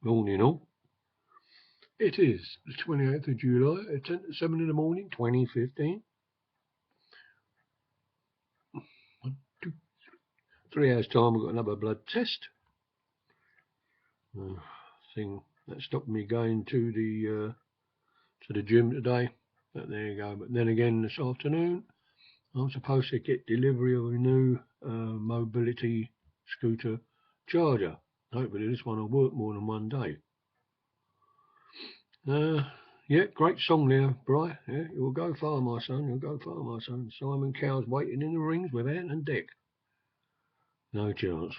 Morning all. It is the 28th of July at 10 to 7 in the morning, 2015. 3 hours time, I've got another blood test. Thing that stopped me going to the gym today. But there you go. But then again, this afternoon, I'm supposed to get delivery of a new mobility scooter charger. Hopefully this one will work more than one day. Yeah, great song there, Bri. Yeah, you'll go far, my son. You'll go far, my son. Simon Cowell's waiting in the rings with Ant and Dec. No chance.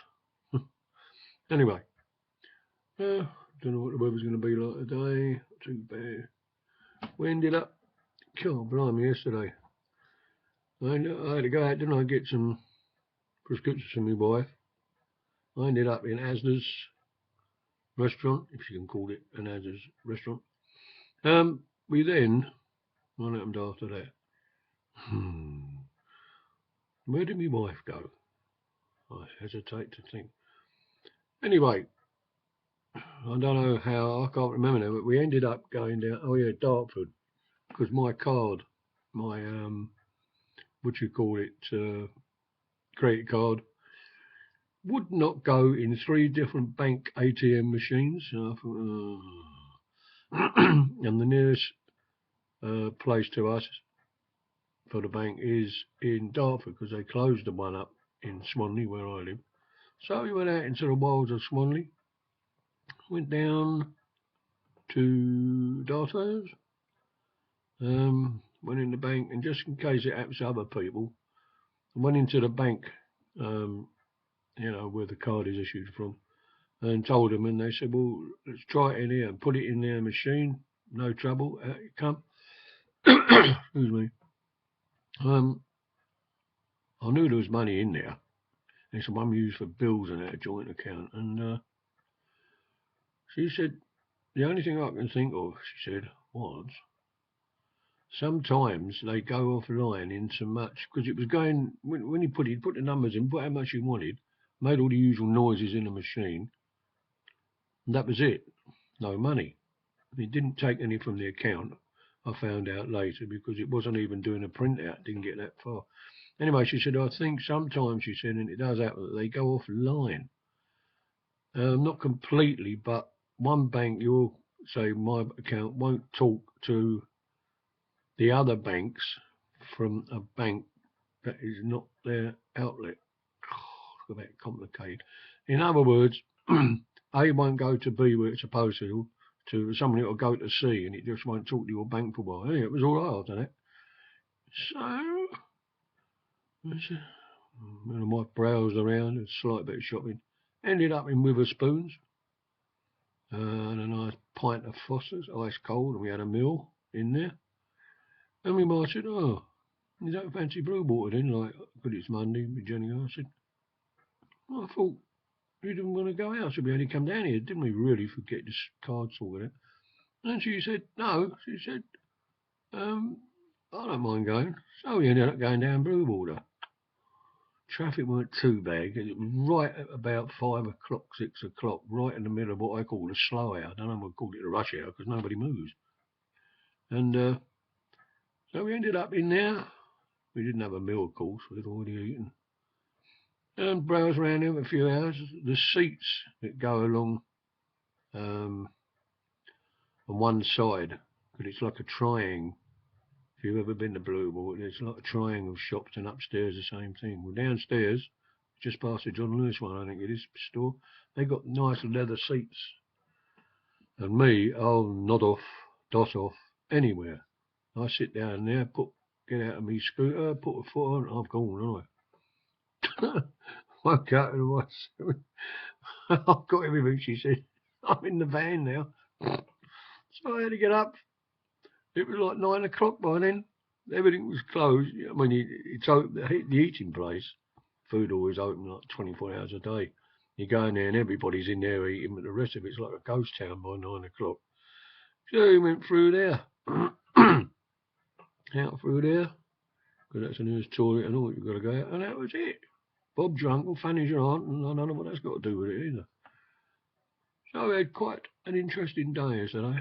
Anyway, don't know what the weather's going to be like today. Not too bad. We ended up, God blimey, yesterday. I had to go out, didn't I, get some prescriptions from my wife. I ended up in Asda's restaurant, if you can call it an Asda's restaurant. We then, what happened after that? Where did my wife go? I hesitate to think. Anyway, I don't know how, I can't remember now, but we ended up going down, oh yeah, Dartford, because my card, my, what you call it, credit card, would not go in 3 different bank ATM machines. And I thought, and the nearest place to us for the bank is in Dartford, because they closed the one up in Swanley where I live. So we went out into the wilds of Swanley, went down to Dartford, went in the bank, and just in case it happens to other people, went into the bank, you know, where the card is issued from, and told them, and they said, well, let's try it in here and put it in their machine, no trouble, out it come. Excuse me. I knew there was money in there. It's one used for bills and a joint account, and she said, the only thing I can think of, she said, was sometimes they go offline in so much, because it was going, when you put the numbers in, put how much you wanted, made all the usual noises in the machine, and that was it. No money. It didn't take any from the account, I found out later, because it wasn't even doing a printout, didn't get that far. Anyway, she said, I think sometimes, she said, and it does happen, that they go offline. Not completely, but one bank, you'll say my account won't talk to the other banks from a bank that is not their outlet. It's a bit complicated. In other words, A won't go to B where it's supposed to somebody will go to C, and it just won't talk to your bank for a while. Anyway, it was all right after that. So, I might browse around, a slight bit of shopping. Ended up in Witherspoons, and a nice pint of Foster's, ice cold, and we had a meal in there. And my mum said, oh, you don't fancy blue water then? Like, because it's Monday, with Jenny. I said, well, I thought you didn't want to go out, so we only come down here. Didn't we really forget this card sorted out? And she said, no. She said, I don't mind going. So we ended up going down blue water. Traffic weren't too bad. It was right at about 5 o'clock, 6 o'clock, right in the middle of what I call the slow hour. I don't know what I called it the rush hour, because nobody moves. And so we ended up in there. We didn't have a meal, of course. We'd already eaten. And browsed around there for a few hours. The seats that go along on one side, because it's like a triangle. If you've ever been to Blue Water, it's like a triangle of shops, and upstairs the same thing. Well, downstairs, just past the John Lewis one, I think it is, store, they got nice leather seats. And me, I'll dot off anywhere. I sit down there, get out of my scooter, put a foot on, I've gone, haven't I? Woke up and I said, I've got everything, she said. I'm in the van now. So I had to get up. It was like 9 o'clock by then. Everything was closed. I mean, it's open, the eating place. Food always open like 24 hours a day. You go in there and everybody's in there eating, but the rest of it's like a ghost town by 9 o'clock. So we went through there. Out through there. Because that's the nearest toilet and all, you've got to go out. And that was it. Bob's your uncle, Fanny's your aunt, and I don't know what that's got to do with it either. So we had quite an interesting day yesterday.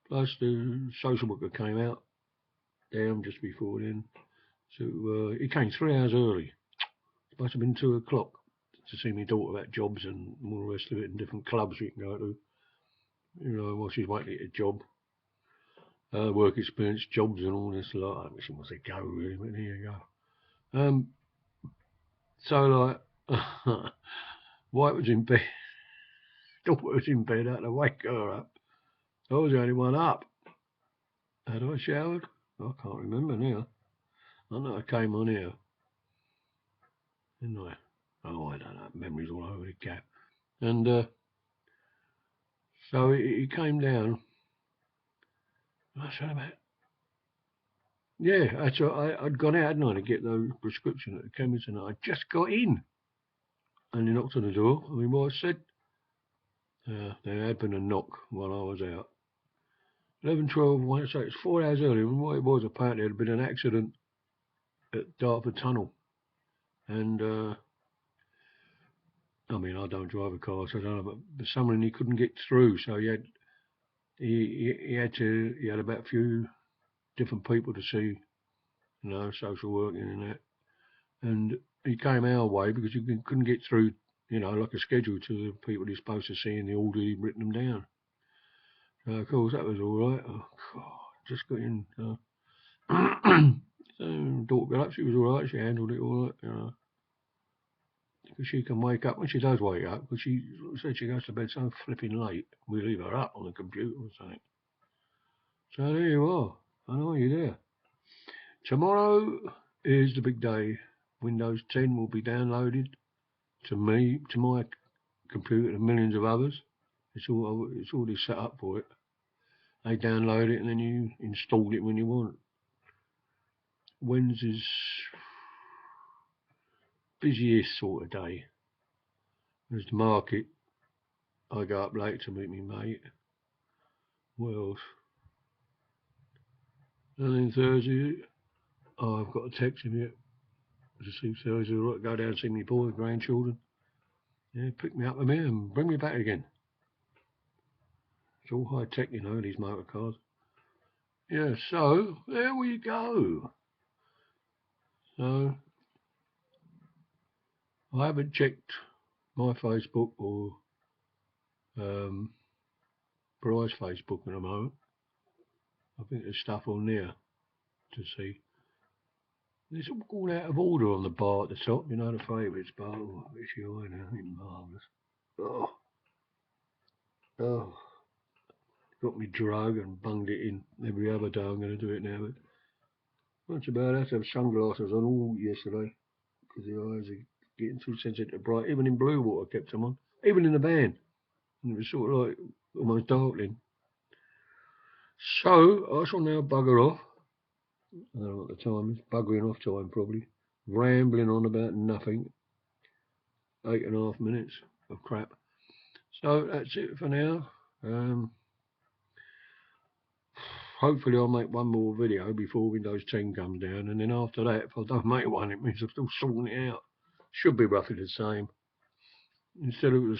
Plus the social worker came out down just before then. So he came 3 hours early. It must have been 2 o'clock to see my daughter about jobs and all the rest of it and different clubs we can go to. You know, while she's waiting to get a job. Work experience, jobs and all this lot. I wish she wants to go really, but there you go. So like White was in bed, daughter was in bed, I had to wake her up. I was the only one up. Had I showered? I can't remember now. I know I came on here. Didn't I? Oh, I don't know. Memories all over the gap. And so he came down. I said about, yeah, I'd gone out, hadn't I, to get the prescription at the chemist, and I just got in. And he knocked on the door. I mean, what I said, there had been a knock while I was out. 11, 12, 1, so it's 4 hours earlier. And what it was, apparently, there had been an accident at Dartford Tunnel. And, I mean, I don't drive a car, so I don't know, but someone he couldn't get through. So he had about a few different people to see, you know, social working and that. And he came our way because he couldn't get through, you know, like a schedule to the people he's supposed to see, and the order he'd written them down. So, of course, that was all right. Oh, God, just got in. So, daughter got up, she was all right, she handled it all right, you know. Because she can wake up, when she does wake up, because she said she goes to bed so flipping late, we leave her up on the computer or something. So there you are. I know you're there. Tomorrow is the big day. Windows 10 will be downloaded to my computer and millions of others. It's already set up for it. They download it and then you install it when you want. Wednesday's busiest sort of day. There's the market. I go up late to meet my mate. What else? And then Thursday, I've got a text him yet to see Thursday. Right, go down and see my boy, grandchildren. Yeah, pick me up from here and bring me back again. It's all high tech, you know, these motor cars. Yeah, so there we go. So I haven't checked my Facebook or Bry's Facebook in a moment. I think there's stuff on there to see. It's all out of order on the bar at the top, you know, the favourites bar. Oh, it's your eye now, it's marvellous. Oh, got me drug and bunged it in every other day. I'm going to do it now, but that's about it. I had to have sunglasses on all yesterday because the eyes are getting too sensitive to bright. Even in blue water, I kept them on. Even in the van, and it was sort of like almost darkling. So I shall now bugger off. I don't know what the time is. Buggering off time probably. Rambling on about nothing. 8.5 minutes of crap. So that's it for now. Hopefully I'll make one more video before Windows 10 comes down, and then after that, if I don't make one, it means I'm still sorting it out. Should be roughly the same. Instead of,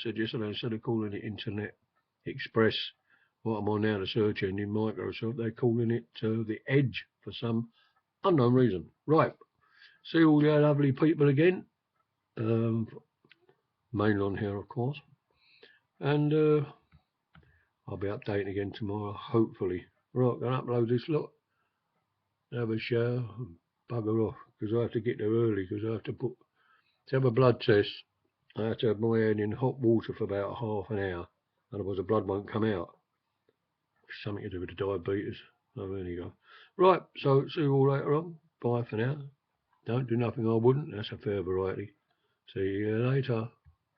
said yesterday, instead of calling it Internet Express, what I'm on now, the search engine, Microsoft, they're calling it the Edge for some unknown reason. Right, see all the lovely people again, mainly on here, of course, and I'll be updating again tomorrow, hopefully. Right, gonna upload this lot, have a shower, and bugger off, because I have to get there early, because I have to have a blood test. I have to have my hand in hot water for about half an hour, otherwise the blood won't come out. Something to do with the diabetes. Oh, there you go. Right, so see you all later on. Bye for now. Don't do nothing I wouldn't. That's a fair variety. See you later.